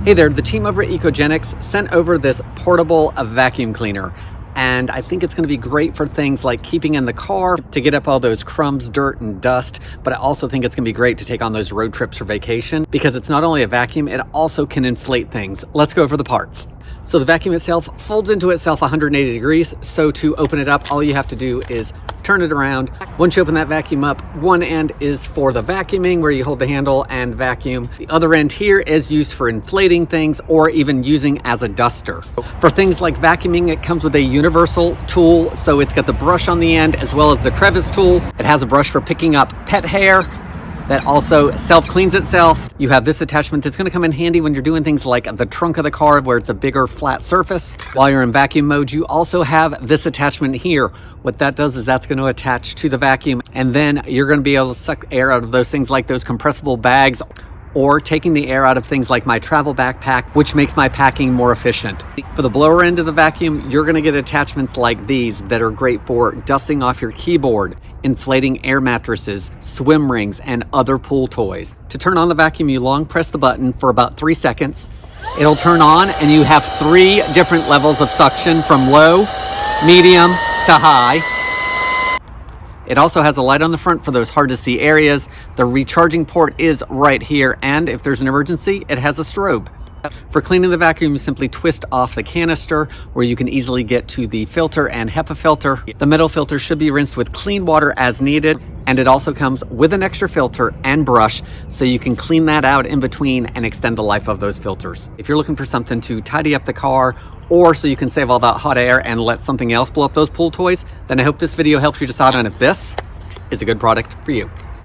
Hey there, the team over at Ecogenics sent over this portable vacuum cleaner. And I think it's going to be great for things like keeping in the car to get up all those crumbs, dirt, and dust. But I also think it's going to be great to take on those road trips or vacation because it's not only a vacuum, it also can inflate things. Let's go over the parts. So the vacuum itself folds into itself 180 degrees. So to open it up, all you have to do is turn it around. Once you open that vacuum up, one end is for the vacuuming where you hold the handle and vacuum. The other end here is used for inflating things or even using as a duster. For things like vacuuming, it comes with a universal tool. So it's got the brush on the end as well as the crevice tool. It has a brush for picking up pet hair that also self-cleans itself. You have this attachment that's going to come in handy when you're doing things like the trunk of the car where it's a bigger flat surface. While you're in vacuum mode, you also have this attachment here. What that does is that's going to attach to the vacuum, and then you're going to be able to suck air out of those things like those compressible bags, or taking the air out of things like my travel backpack, which makes my packing more efficient. For the blower end of the vacuum, you're going to get attachments like these that are great for dusting off your keyboard, inflating air mattresses, swim rings, and other pool toys. To turn on the vacuum, you long press the button for about 3 seconds. It'll turn on and you have 3 different levels of suction from low, medium to high. It also has a light on the front for those hard to see areas. The recharging port is right here, and if there's an emergency, it has a strobe. For cleaning the vacuum, you simply twist off the canister where you can easily get to the filter and HEPA filter. The metal filter should be rinsed with clean water as needed, and it also comes with an extra filter and brush so you can clean that out in between and extend the life of those filters. If you're looking for something to tidy up the car or so you can save all that hot air and let something else blow up those pool toys, then I hope this video helps you decide on if this is a good product for you.